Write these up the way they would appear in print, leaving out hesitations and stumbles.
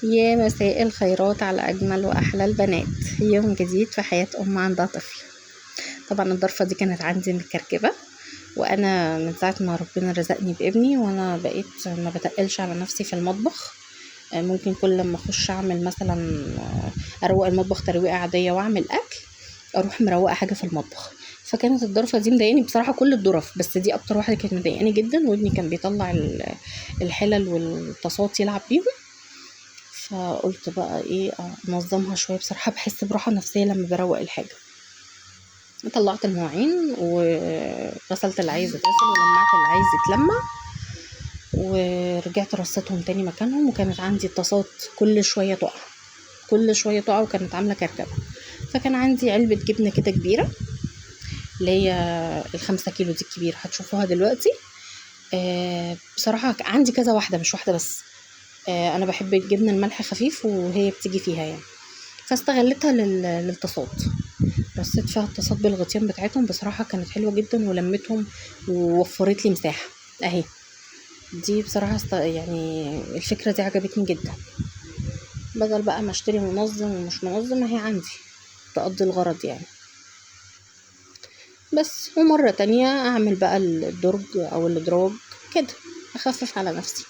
يا مساء الخيرات على أجمل وأحلى البنات. يوم جديد في حياة أم عندها طفل. طبعا الضرفة دي كانت عندي متكركبة، وأنا من ساعة ما ربنا رزقني بابني وأنا بقيت ما بتقلش على نفسي في المطبخ. ممكن كل لما أخش أعمل مثلا أروق المطبخ ترويقة عادية وأعمل أكل، أروح مروقة حاجة في المطبخ. فكانت الضرفة دي مضايقاني بصراحة، كل الضرف، بس دي أكتر واحدة كانت مضايقاني جدا. وابني كان بيطلع الحلل والطاسات يلعب بيهم، فقلت بقى ايه انظمها شويه. بصراحه بحس براحه نفسيه لما بروق الحاجه. طلعت المواعين وغسلت اللي عايز يتغسل ولمعت اللي عايز يتلمع، ورجعت رصيتهم تاني مكانهم. وكانت عندي الطاسات كل شويه تقع كل شويه تقع، وكانت عامله كركبه. فكان عندي علبه جبنه كده كبيره، اللي هي ال5 كيلو دي الكبيره هتشوفوها دلوقتي. بصراحه عندي كذا واحده مش واحده بس. انا بحب الجبنه الملح خفيف وهي بتيجي فيها يعني، فاستغلتها للطاسات. رصيت فيها الطاسات بالغطيان بتاعتهم، بصراحه كانت حلوه جدا ولمتهم ووفرت لي مساحه اهي. دي بصراحه يعني الفكره دي عجبتني جدا، بدل بقى ما اشتري منظم ومش منظم، هي عندي تقضي الغرض يعني. بس ومره تانية اعمل بقى الدرج او الادراج كده، اخفف على نفسي.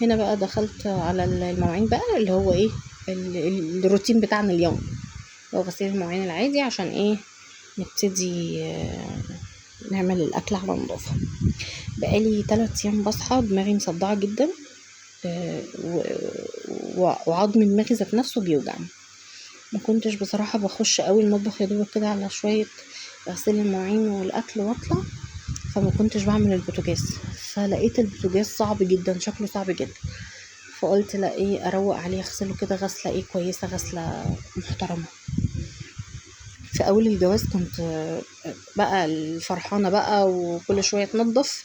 هنا بقى دخلت على المواعين بقى، اللي هو ايه الروتين بتاعنا اليوم، هو غسيل المواعين العادي، عشان ايه نبتدي نعمل الاكل على نظافه. بقالي 3 ايام بصحى دماغي مصدعه جدا، وعظم دماغي ذات نفسه بيوجعني. ما كنتش بصراحه بخش قوي المطبخ، يا دوب كده على شويه غسيل المواعين والاكل واطلع. فما كنتش بعمل البوتاجاز، فلقيت البوتاجاز صعب جدا، شكله صعب جدا. فقلت لا ايه اروق عليه، اغسله كده غسله ايه كويسه، غسله محترمه. في اول الجواز كنت بقى الفرحانه بقى وكل شويه تنظف.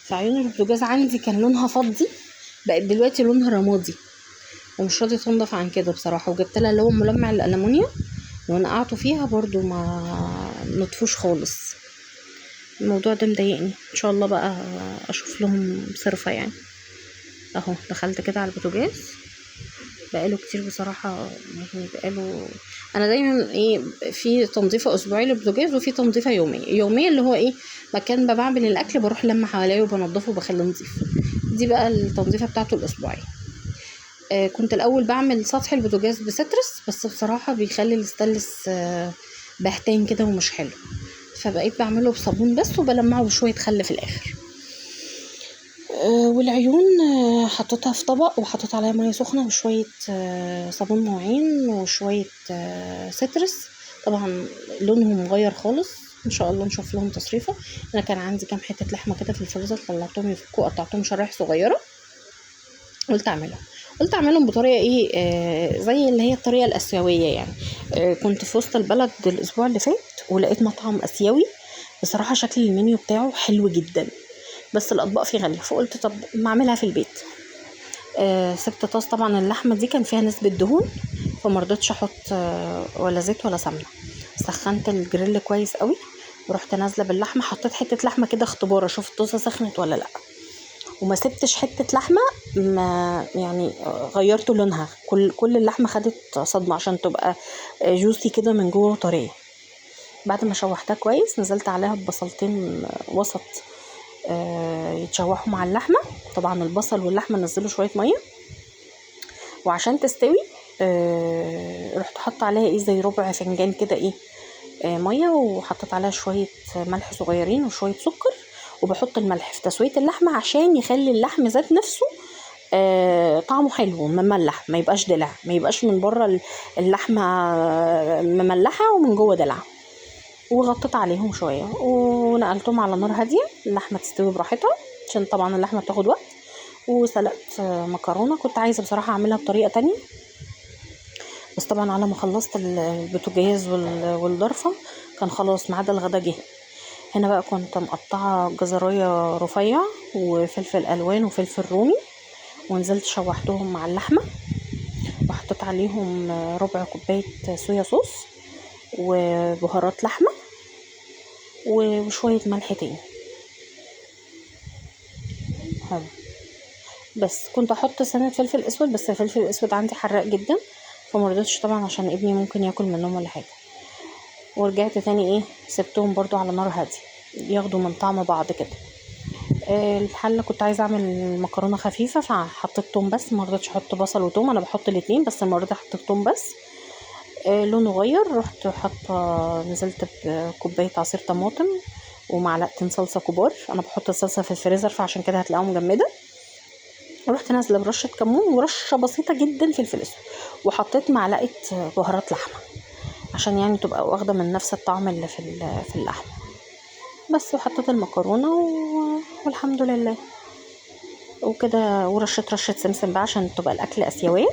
فعيون البوتاجاز عندي كان لونها فضي، بقت دلوقتي لونها رمادي، ومش راضيه تنضف عن كده بصراحه. وجبت لها اللي هو ملمع الالومنيوم ونقعته فيها برضو ما نطفوش خالص. الموضوع ده مضايقني، ان شاء الله بقى اشوف لهم صرفه يعني. اهو دخلت كده على البوتاجاز، بقاله كتير بصراحة يعني. بقاله، انا دايما ايه في تنظيفة اسبوعية للبوتاجاز وفي تنظيفة يومية اللي هو ايه مكان ما بعمل الاكل بروح لما حواليه وبنضفه وبخليه نظيف. دي بقى التنظيفة بتاعته الاسبوعية. كنت الاول بعمل سطح البوتاجاز بسترس، بس بصراحة بيخلي الاستانلس بهتان كده ومش حلو، فبقيت بعمله بصابون بس وبلمعه بشوية خل في الاخر. والعيون حطيتها في طبق وحطيت عليها ميه سخنه وشويه صابون مواعين وشويه سترس. طبعا لونهم مغير خالص، ان شاء الله نشوف لهم تصريفه. انا كان عندي كام حته لحمه كده في الفريزر، طلعتهم يفكوا قطعتهم شرايح صغيره. قلت اعملهم بطريقه ايه زي اللي هي الطريقه الاسيويه يعني. كنت في وسط البلد الاسبوع اللي فات ولقيت مطعم اسيوي، بصراحه شكل المنيو بتاعه حلو جدا، بس الاطباق فيه غاليه. فقلت طب ما اعملها في البيت. سبت طاس، طبعا اللحمه دي كان فيها نسبه دهون، فمرضتش احط ولا زيت ولا سمنه. سخنت الجريل كويس قوي ورحت نازله باللحمه، حطيت حته لحمه كده اختبار اشوف الطاسه سخنت ولا لا، وما سبتش حته لحمه ما يعني غيرت لونها. كل اللحمه خدت صدمه عشان تبقى جوسي كده من جوه طريه. بعد ما شوحتها كويس نزلت عليها ببصلتين وسط يتشوحوا مع اللحمه. طبعا البصل واللحمه نزلوا شويه ميه، وعشان تستوي رحت حط عليها ايه زي ربع فنجان كده ايه ميه، وحطيت عليها شويه ملح صغيرين وشويه سكر. وبحط الملح في تسويه اللحمه عشان يخلي اللحم ذات نفسه طعمه حلو مملح، ما يبقاش دلع، ما يبقاش من بره اللحمه مملحه ومن جوه دلع. وغطيت عليهم شويه ونقلتهم على نار هاديه، اللحمه تستوي براحتها عشان طبعا اللحمه بتاخد وقت. وسلقت مكرونه، كنت عايزه بصراحه اعملها بطريقه تانية، بس طبعا على ما خلصت البوتاجاز والضرفه كان خلاص ميعاد الغدا جه. هنا بقى كنت مقطعه جزرايه رفيع وفلفل الوان وفلفل رومي، ونزلت شوحتهم مع اللحمه، وحطيت عليهم ربع كوبايه صويا صوص وبهارات لحمه وشويه ملح تاني. بس كنت احط سنه فلفل اسود، بس الفلفل الاسود عندي حراق جدا فمرضتش طبعا عشان ابني ممكن ياكل منهم ولا حاجه. ورجعت تاني ايه سبتهم برضو على نار هاديه ياخدوا من طعم بعض كده. الحله كنت عايزه اعمل مكرونه خفيفه فحطيت توم بس، ما رضيتش احط بصل وتوم، انا بحط الاتنين بس المره دي حطيت توم بس. لونه غير، رحت حاطه نزلت بكوبايه عصير طماطم ومعلقتين صلصه كبار، انا بحط الصلصه في الفريزر فعشان كده هتلاقيها مجمده. ورحت نازله برشه كمون ورشه بسيطه جدا فلفل اسود، وحطيت معلقه بهارات لحمه عشان يعني تبقى واخده من نفس الطعم اللي في اللحمه بس. وحطيت المكرونه والحمد لله وكده، رشه سمسم بقى عشان تبقى الاكل اسيويه.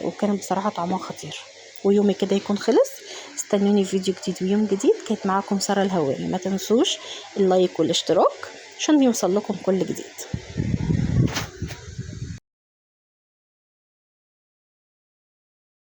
وكان بصراحه طعمها خطير. ويومي كده يكون خلص. استنوني في فيديو جديد ويوم جديد. كانت معاكم سارة الهواري. ما تنسوش اللايك والاشتراك عشان يوصل لكم كل جديد.